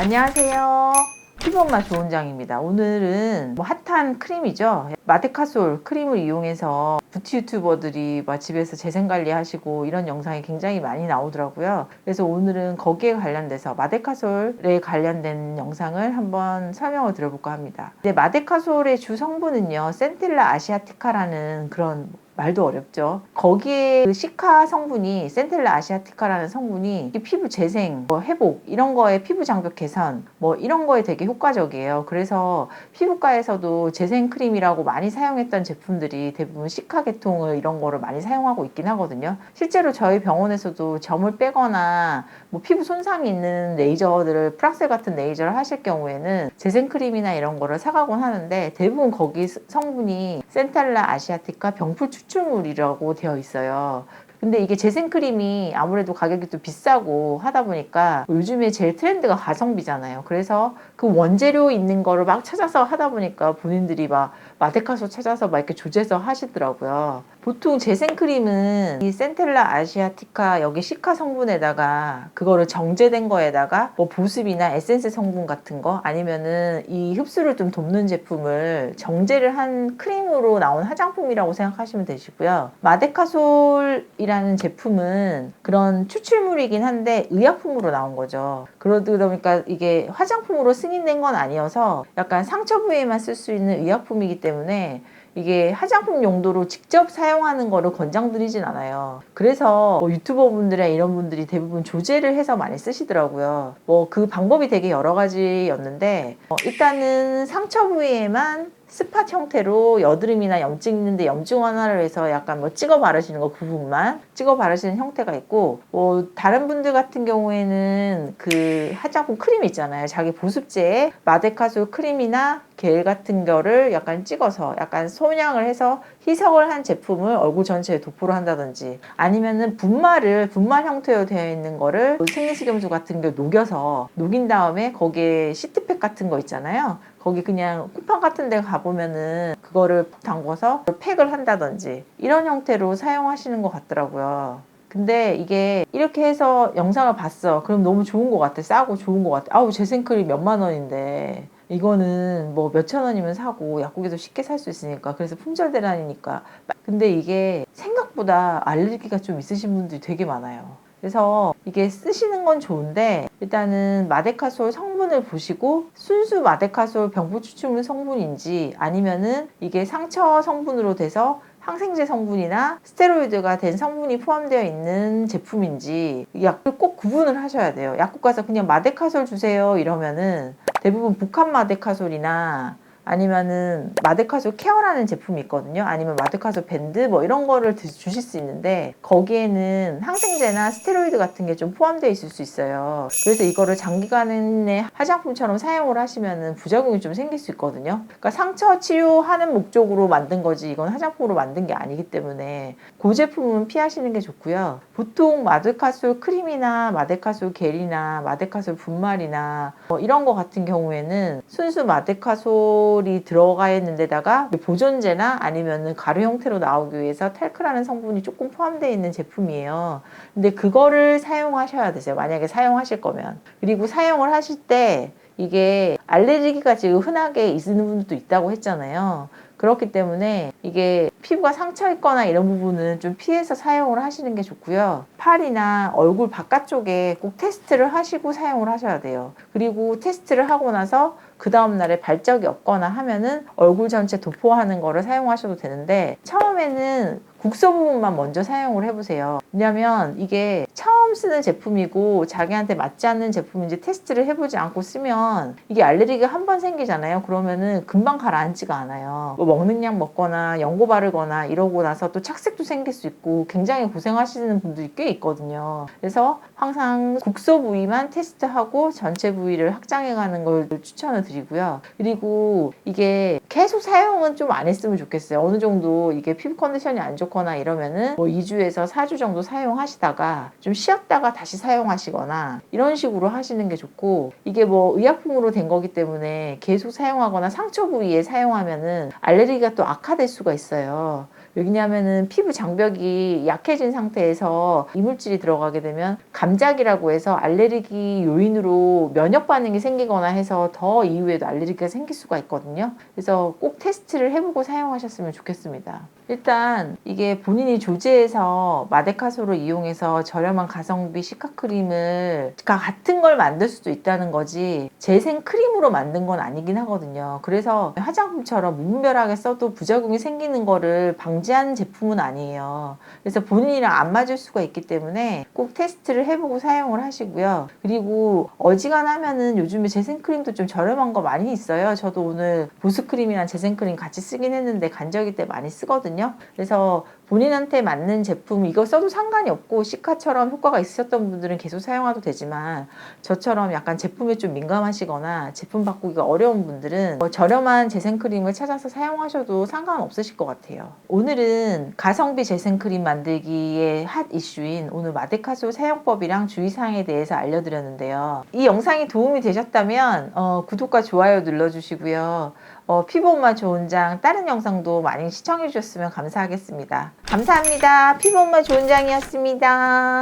안녕하세요. 피부엄마 조은정입니다. 오늘은 핫한 크림이죠. 마데카솔 크림을 이용해서 뷰티 유튜버들이 집에서 재생관리 하시고 이런 영상이 굉장히 많이 나오더라고요. 그래서 오늘은 거기에 관련돼서 마데카솔에 관련된 영상을 한번 설명을 드려볼까 합니다. 근데 마데카솔의 주 성분은요, 센틸라 아시아티카라는 그런 말도 어렵죠. 거기에 그 시카 성분이, 센텔라 아시아티카라는 성분이 피부 재생, 회복 이런 거에, 피부 장벽 개선 이런 거에 되게 효과적이에요. 그래서 피부과에서도 재생 크림이라고 많이 사용했던 제품들이 대부분 시카 계통을 이런 거를 많이 사용하고 있긴 하거든요. 실제로 저희 병원에서도 점을 빼거나 피부 손상이 있는 레이저들을, 프락셀 같은 레이저를 하실 경우에는 재생 크림이나 이런 거를 사가곤 하는데, 대부분 거기 성분이 센텔라 아시아티카 병풀 추출물이라고 되어 있어요. 근데 이게 재생크림이 아무래도 가격이 또 비싸고 하다 보니까 요즘에 제일 트렌드가 가성비잖아요. 그래서 그 원재료 있는 거를 막 찾아서 하다 보니까 본인들이 마데카솔 찾아서 이렇게 조제서 하시더라고요. 보통 재생크림은 이 센텔라 아시아티카 여기 시카 성분에다가 그거를 정제된 거에다가 보습이나 에센스 성분 같은 거, 아니면은 이 흡수를 좀 돕는 제품을 정제를 한 크림으로 나온 화장품이라고 생각하시면 되시고요. 마데카솔이라는 제품은 그런 추출물이긴 한데 의약품으로 나온 거죠. 그러다 보니까 이게 화장품으로 승인된 건 아니어서 약간 상처 부위에만 쓸 수 있는 의약품이기 때문에 이게 화장품 용도로 직접 사용하는 거를 권장드리진 않아요. 그래서 유튜버 분들이나 이런 분들이 대부분 조제를 해서 많이 쓰시더라고요. 그 방법이 되게 여러 가지였는데, 일단은 상처 부위에만 스팟 형태로 여드름이나 염증 있는데 염증 완화를 해서 약간 찍어 바르시는 거, 부분만 찍어 바르시는 형태가 있고, 다른 분들 같은 경우에는 그 화장품 크림 있잖아요. 자기 보습제에 마데카솔 크림이나 겔 같은 거를 약간 찍어서 약간 손양을 해서 희석을 한 제품을 얼굴 전체에 도포를 한다든지, 아니면은 분말 형태로 되어 있는 거를 생리식염수 같은 거 녹인 다음에 거기에 시트팩 같은 거 있잖아요. 거기 그냥 쿠팡 같은 데 가보면은 그거를 담궈서 팩을 한다든지 이런 형태로 사용하시는 것 같더라고요. 근데 이게 이렇게 해서 영상을 봤어. 그럼 너무 좋은 것 같아. 싸고 좋은 것 같아. 아우, 재생크림 몇만 원인데 이거는 몇천 원이면 사고 약국에서 쉽게 살 수 있으니까, 그래서 품절 대란이니까. 근데 이게 생각보다 알레르기가 좀 있으신 분들이 되게 많아요. 그래서 이게 쓰시는 건 좋은데, 일단은 마데카솔 성분을 보시고 순수 마데카솔 병풀 추출물 성분인지, 아니면은 이게 상처 성분으로 돼서 항생제 성분이나 스테로이드가 된 성분이 포함되어 있는 제품인지 약을 꼭 구분을 하셔야 돼요. 약국 가서 그냥 마데카솔 주세요 이러면은 대부분 복합 마데카솔이나 아니면은 마데카솔 케어라는 제품이 있거든요. 아니면 마데카솔 밴드 이런 거를 주실 수 있는데, 거기에는 항생제나 스테로이드 같은 게 좀 포함되어 있을 수 있어요. 그래서 이거를 장기간의 화장품처럼 사용을 하시면은 부작용이 좀 생길 수 있거든요. 그러니까 상처 치유하는 목적으로 만든 거지 이건 화장품으로 만든 게 아니기 때문에 그 제품은 피하시는 게 좋고요. 보통 마데카솔 크림이나 마데카솔 겔이나 마데카솔 분말이나 이런 거 같은 경우에는 순수 마데카솔이 들어가 있는 데다가 보존제나 아니면은 가루 형태로 나오기 위해서 탈크라는 성분이 조금 포함되어 있는 제품이에요. 근데 그거를 사용하셔야 되세요, 만약에 사용하실 거면. 그리고 사용을 하실 때 이게 알레르기가 지금 흔하게 있는 분들도 있다고 했잖아요. 그렇기 때문에 이게 피부가 상처 있거나 이런 부분은 좀 피해서 사용을 하시는 게 좋고요. 팔이나 얼굴 바깥쪽에 꼭 테스트를 하시고 사용을 하셔야 돼요. 그리고 테스트를 하고 나서 그 다음날에 발적이 없거나 하면은 얼굴 전체 도포하는 거를 사용하셔도 되는데, 처음에는 국소 부분만 먼저 사용을 해보세요. 왜냐면 이게 처음 쓰는 제품이고 자기한테 맞지 않는 제품인지 테스트를 해보지 않고 쓰면 이게 알레르기가 한 번 생기잖아요. 그러면은 금방 가라앉지가 않아요. 먹는 약 먹거나 연고 바르거나 이러고 나서 또 착색도 생길 수 있고 굉장히 고생하시는 분들이 꽤 있거든요. 그래서 항상 국소 부위만 테스트하고 전체 부위를 확장해 가는 걸 추천을 드리고요. 그리고 이게 계속 사용은 좀 안 했으면 좋겠어요. 어느 정도 이게 피부 컨디션이 안 좋거나 이러면은 2주에서 4주 정도 사용하시다가 좀 쉬었다가 다시 사용하시거나 이런 식으로 하시는 게 좋고, 이게 의약품으로 된 거기 때문에 계속 사용하거나 상처 부위에 사용하면은 알레르기가 또 악화될 수가 있어요. 왜냐하면은 피부 장벽이 약해진 상태에서 이물질이 들어가게 되면 감작이라고 해서 알레르기 요인으로 면역 반응이 생기거나 해서 더 이후에도 알레르기가 생길 수가 있거든요. 그래서 꼭 테스트를 해보고 사용하셨으면 좋겠습니다. 일단 이게 본인이 조제해서 마데카솔을 이용해서 저렴한 가성비 시카크림을 같은 걸 만들 수도 있다는 거지 재생 크림으로 만든 건 아니긴 하거든요. 그래서 화장품처럼 무분별하게 써도 부작용이 생기는 거를 방지하는 제품은 아니에요. 그래서 본인이랑 안 맞을 수가 있기 때문에 꼭 테스트를 해보고 사용을 하시고요. 그리고 어지간하면은 요즘에 재생크림도 좀 저렴한 거 많이 있어요. 저도 오늘 보습크림이랑 재생크림 같이 쓰긴 했는데 간절기 때 많이 쓰거든요. 그래서 본인한테 맞는 제품 이거 써도 상관이 없고 시카처럼 효과가 있으셨던 분들은 계속 사용해도 되지만 저처럼 약간 제품에 좀 민감하시거나 제품 바꾸기가 어려운 분들은 저렴한 재생크림을 찾아서 사용하셔도 상관없으실 것 같아요. 오늘은 가성비 재생크림 만들기의 핫 이슈인 오늘 마데카솔 사용법이랑 주의사항에 대해서 알려드렸는데요. 이 영상이 도움이 되셨다면 구독과 좋아요 눌러주시고요. 피부온만 좋은 장 다른 영상도 많이 시청해 주셨으면 감사하겠습니다. 감사합니다. 피부온만 좋은 장이었습니다.